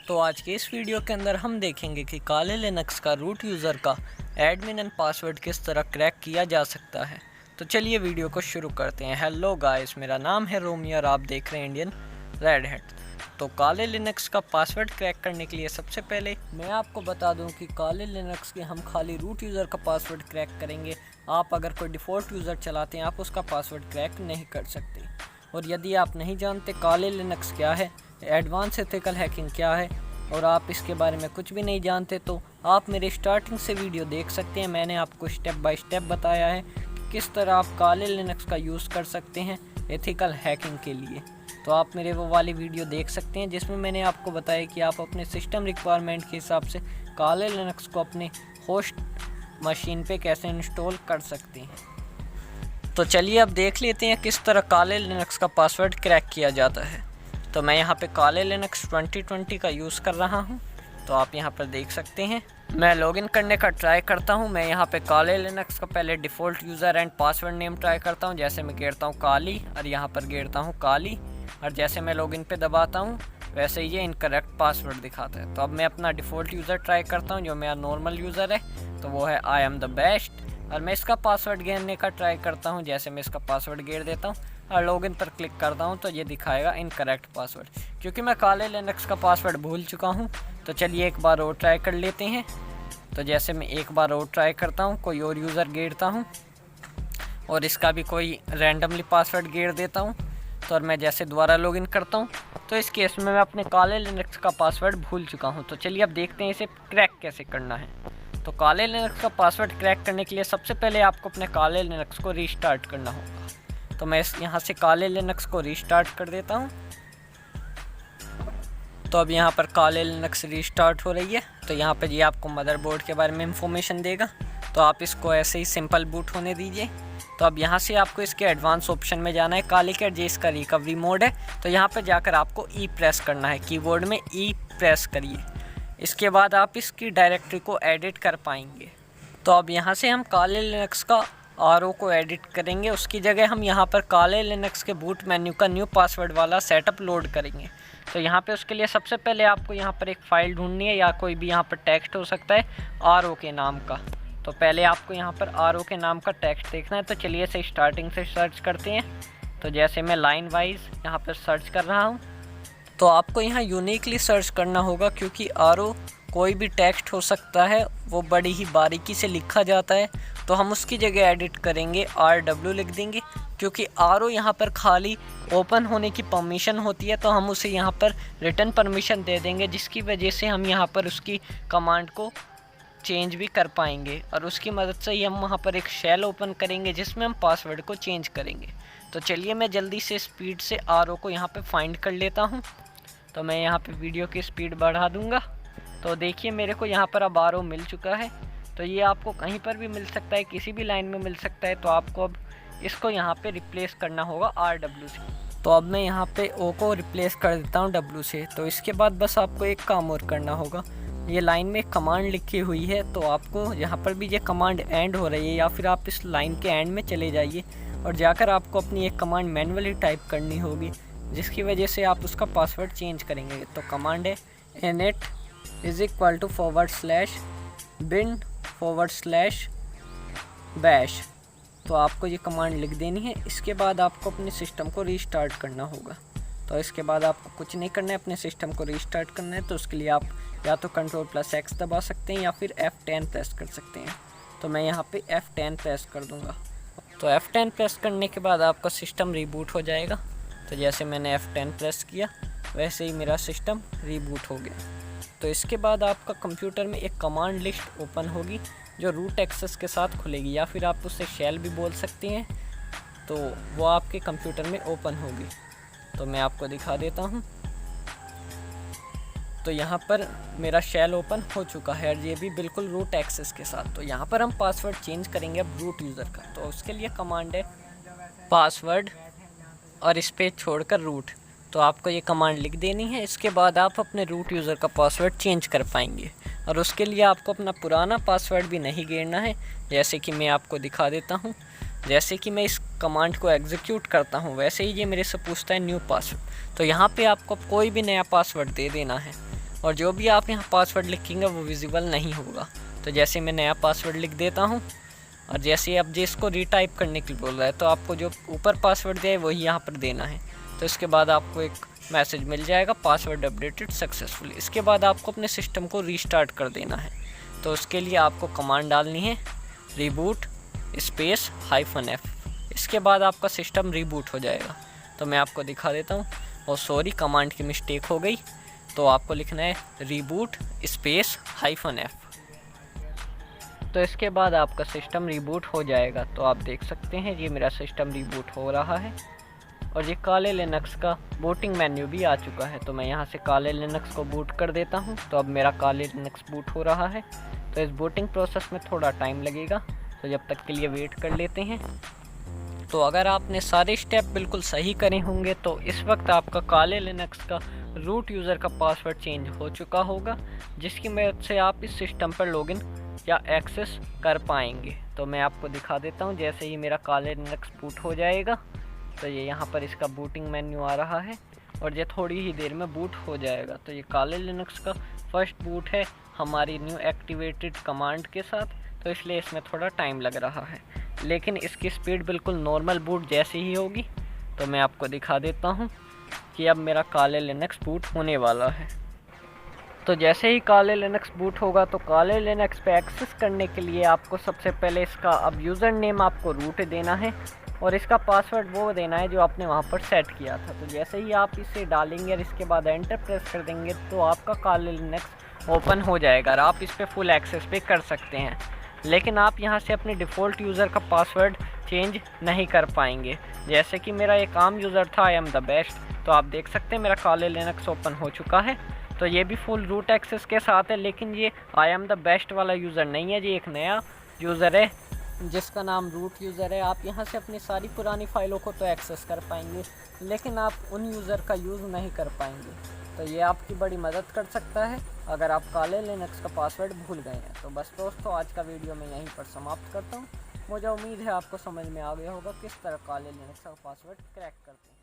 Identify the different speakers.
Speaker 1: तो आज के इस वीडियो के अंदर हम देखेंगे कि काले लिनक्स का रूट यूज़र का एडमिन एंड पासवर्ड किस तरह क्रैक किया जा सकता है। तो चलिए वीडियो को शुरू करते हैं। हेलो गाइस, मेरा नाम है रोमियो और आप देख रहे हैं इंडियन रेड हैट। तो काले लिनक्स का पासवर्ड क्रैक करने के लिए सबसे पहले मैं आपको बता दूं कि काले लिनक्स के हम खाली रूट यूज़र का पासवर्ड क्रैक करेंगे। आप अगर कोई डिफ़ॉल्ट यूज़र चलाते हैं आप उसका पासवर्ड क्रैक नहीं कर सकते। और यदि आप नहीं जानते काले लिनक्स क्या है, एडवांस एथिकल हैकिंग क्या है और आप इसके बारे में कुछ भी नहीं जानते, तो आप मेरे स्टार्टिंग से वीडियो देख सकते हैं। मैंने आपको स्टेप बाय स्टेप बताया है कि किस तरह आप काले लिनक्स का यूज़ कर सकते हैं एथिकल हैकिंग के लिए। तो आप मेरे वो वाली वीडियो देख सकते हैं जिसमें मैंने आपको बताया कि आप अपने सिस्टम रिक्वायरमेंट के हिसाब से काले लिनक्स को अपने होस्ट मशीन पे कैसे इंस्टॉल कर सकते हैं। तो चलिए अब देख लेते हैं किस तरह काले लिनक्स का पासवर्ड क्रैक किया जाता है। तो मैं यहाँ पे काले लिनक्स 2020 का यूज़ कर रहा हूँ। तो आप यहाँ पर देख सकते हैं मैं लॉगिन करने का ट्राई करता हूँ। मैं यहाँ पे काले लिनक्स का पहले default user and password name try करता हूँ। जैसे मैं गेरता हूँ काली और यहाँ पर गेरता हूँ काली, और जैसे मैं लॉगिन पे दबाता हूँ वैसे ये इनकरेक्ट पासवर्ड दिखाता है। तो अब मैं अपना डिफ़ॉल्ट यूज़र ट्राई करता हूँ जो मेरा नॉर्मल यूज़र है, तो वो है आई एम द बेस्ट। और मैं इसका पासवर्ड गेरने का ट्राई करता हूँ। जैसे मैं इसका पासवर्ड गेर देता हूँ और लॉगिन पर क्लिक करता हूँ तो ये दिखाएगा इनकरेक्ट पासवर्ड, क्योंकि मैं काले लिनक्स का पासवर्ड भूल चुका हूँ। तो चलिए एक बार और ट्राई कर लेते हैं। तो जैसे मैं एक बार और ट्राई करता हूँ, कोई और यूज़र गेरता हूँ और इसका भी कोई रैंडमली पासवर्ड गेर देता हूँ। तो और मैं जैसे दोबारा लॉगिन करता हूँ तो इस केस में मैं अपने काले लिनक्स का पासवर्ड भूल चुका हूँ। तो चलिए अब देखते हैं इसे क्रैक कैसे करना है। तो काले लिनक्स का पासवर्ड क्रैक करने के लिए सबसे पहले आपको अपने काले लिनक्स को रीस्टार्ट करना होगा। तो मैं यहाँ से काले लिनक्स को रीस्टार्ट कर देता हूँ। तो अब यहाँ पर काले लिनक्स रीस्टार्ट हो रही है। तो यहाँ पर ये आपको मदरबोर्ड के बारे में इंफॉर्मेशन देगा, तो आप इसको ऐसे ही सिंपल बूट होने दीजिए। तो अब यहाँ से आपको इसके एडवांस ऑप्शन में जाना है। काले के जे इसका रिकवरी मोड है, तो यहाँ पर जाकर आपको ई प्रेस करना है। कीबोर्ड में ई प्रेस करिए। इसके बाद आप इसकी डायरेक्टरी को एडिट कर पाएंगे। तो अब यहाँ से हम काले लिनक्स का आरओ को एडिट करेंगे। उसकी जगह हम यहाँ पर काले लिनक्स के बूट मेन्यू का न्यू पासवर्ड वाला सेटअप लोड करेंगे। तो यहाँ पे उसके लिए सबसे पहले आपको यहाँ पर एक फ़ाइल ढूंढनी है, या कोई भी यहाँ पर टेक्स्ट हो सकता है आरओ के नाम का। तो पहले आपको यहाँ पर आरओ के नाम का टेक्स्ट देखना है। तो चलिए इसे स्टार्टिंग से सर्च करते हैं। तो जैसे मैं लाइन वाइज यहाँ पर सर्च कर रहा हूँ, तो आपको यहाँ यूनिकली सर्च करना होगा, क्योंकि आरओ कोई भी टेक्स्ट हो सकता है, वो बड़ी ही बारीकी से लिखा जाता है। तो हम उसकी जगह एडिट करेंगे RW लिख देंगे, क्योंकि आरओ यहाँ पर खाली ओपन होने की परमिशन होती है। तो हम उसे यहाँ पर रिटर्न परमिशन दे देंगे, जिसकी वजह से हम यहाँ पर उसकी कमांड को चेंज भी कर पाएंगे। और उसकी मदद से ही हम वहाँ पर एक शेल ओपन करेंगे जिसमें हम पासवर्ड को चेंज करेंगे। तो चलिए मैं जल्दी से स्पीड से आरओ को यहाँ पे फाइंड कर लेता हूँ। तो मैं यहाँ पे वीडियो की स्पीड बढ़ा दूँगा। तो देखिए मेरे को यहाँ पर अब आरओ मिल चुका है। तो ये आपको कहीं पर भी मिल सकता है, किसी भी लाइन में मिल सकता है। तो आपको अब इसको यहाँ पे रिप्लेस करना होगा RW से। तो अब मैं यहाँ पे O को रिप्लेस कर देता हूँ W से। तो इसके बाद बस आपको एक काम और करना होगा। ये लाइन में कमांड लिखी हुई है, तो आपको यहाँ पर भी ये कमांड एंड हो रही है, या फिर आप इस लाइन के एंड में चले जाइए और जाकर आपको अपनी एक कमांड मैनुअली टाइप करनी होगी, जिसकी वजह से आप उसका पासवर्ड चेंज करेंगे। तो कमांड है init /bin/bash। तो आपको ये कमांड लिख देनी है। इसके बाद आपको अपने सिस्टम को रीस्टार्ट करना होगा। तो इसके बाद आपको कुछ नहीं करना है, अपने सिस्टम को रीस्टार्ट करना है। तो उसके लिए आप या तो Ctrl+X दबा सकते हैं या फिर F10 प्रेस कर सकते हैं। तो मैं यहाँ पे F10 प्रेस कर दूँगा। तो F10 प्रेस करने के बाद आपका सिस्टम रीबूट हो जाएगा। तो जैसे मैंने F10 प्रेस किया वैसे ही मेरा सिस्टम रीबूट हो गया। तो इसके बाद आपका कंप्यूटर में एक कमांड लिस्ट ओपन होगी जो रूट एक्सेस के साथ खुलेगी, या फिर आप उससे शेल भी बोल सकते हैं। तो वो आपके कंप्यूटर में ओपन होगी। तो मैं आपको दिखा देता हूँ। तो यहाँ पर मेरा शेल ओपन हो चुका है और ये भी बिल्कुल रूट एक्सेस के साथ। तो यहाँ पर हम पासवर्ड चेंज करेंगे अब रूट यूज़र का। तो उसके लिए कमांड है पासवर्ड और इस पर छोड़कर रूट। तो आपको ये कमांड लिख देनी है। इसके बाद आप अपने रूट यूज़र का पासवर्ड चेंज कर पाएंगे, और उसके लिए आपको अपना पुराना पासवर्ड भी नहीं गिरना है। जैसे कि मैं आपको दिखा देता हूँ। जैसे कि मैं इस कमांड को एग्जीक्यूट करता हूँ वैसे ही ये मेरे से पूछता है न्यू पासवर्ड। तो यहाँ पे आपको कोई भी नया पासवर्ड दे देना है। और जो भी आप यहाँ पासवर्ड लिखेंगे वो विजिबल नहीं होगा। तो जैसे मैं नया पासवर्ड लिख देता हूँ और जैसे अब जिसको रीटाइप करने के लिए बोल रहा है तो आपको जो ऊपर पासवर्ड दिया है वही यहाँ पर देना है। तो इसके बाद आपको एक मैसेज मिल जाएगा पासवर्ड अपडेटेड सक्सेसफुली। इसके बाद आपको अपने सिस्टम को रीस्टार्ट कर देना है। तो उसके लिए आपको कमांड डालनी है रीबूट स्पेस -F। इसके बाद आपका सिस्टम रीबूट हो जाएगा। तो मैं आपको दिखा देता हूँ। और सॉरी, कमांड की मिस्टेक हो गई। तो आपको लिखना है रीबूट स्पेस -F। तो इसके बाद आपका सिस्टम रीबूट हो जाएगा। तो आप देख सकते हैं ये मेरा सिस्टम रीबूट हो रहा है और ये काले लिनक्स का बूटिंग मेन्यू भी आ चुका है। तो मैं यहाँ से काले लिनक्स को बूट कर देता हूँ। तो अब मेरा काले लिनक्स बूट हो रहा है। तो इस बूटिंग प्रोसेस में थोड़ा टाइम लगेगा, तो जब तक के लिए वेट कर लेते हैं। तो अगर आपने सारे स्टेप बिल्कुल सही करे होंगे तो इस वक्त आपका काले लिनक्स का रूट यूज़र का पासवर्ड चेंज हो चुका होगा, जिसकी मदद से आप इस सिस्टम पर लॉगिन या एक्सेस कर पाएंगे। तो मैं आपको दिखा देता हूं। जैसे ही मेरा काले लिनक्स बूट हो जाएगा तो ये यहाँ पर इसका बूटिंग मेन्यू आ रहा है और ये थोड़ी ही देर में बूट हो जाएगा। तो ये काले लिनक्स का फर्स्ट बूट है हमारी न्यू एक्टिवेटेड कमांड के साथ, तो इसलिए इसमें थोड़ा टाइम लग रहा है, लेकिन इसकी स्पीड बिल्कुल नॉर्मल बूट जैसी ही होगी। तो मैं आपको दिखा देता हूँ कि अब मेरा काले लिनक्स बूट होने वाला है। तो जैसे ही काले लिनक्स बूट होगा तो काले लिनक्स पे एक्सेस करने के लिए आपको सबसे पहले इसका अब यूज़र नेम आपको रूट देना है और इसका पासवर्ड वो देना है जो आपने वहाँ पर सेट किया था। तो जैसे ही आप इसे डालेंगे और इसके बाद एंटर प्रेस कर देंगे तो आपका काले लिनक्स ओपन हो जाएगा और आप इस पर फुल एक्सेस पे कर सकते हैं। लेकिन आप यहाँ से अपने डिफ़ॉल्ट यूज़र का पासवर्ड चेंज नहीं कर पाएंगे। जैसे कि मेरा एक आम यूज़र था आई एम द बेस्ट, तो आप देख सकते हैं मेरा काले लिनक्स ओपन हो चुका है। तो ये भी फुल रूट एक्सेस के साथ है, लेकिन ये आई एम द बेस्ट वाला यूज़र नहीं है। ये एक नया यूज़र है जिसका नाम रूट यूज़र है। आप यहाँ से अपनी सारी पुरानी फाइलों को तो एक्सेस कर पाएंगे, लेकिन आप उन यूज़र का यूज़ नहीं कर पाएंगे। तो ये आपकी बड़ी मदद कर सकता है अगर आप काले लिनक्स का पासवर्ड भूल गए हैं। तो बस दोस्तों, आज का वीडियो मैं यहीं पर समाप्त करता हूँ। मुझे उम्मीद है आपको समझ में आ गया होगा किस तरह काले लिनक्स का पासवर्ड क्रैक करते हैं।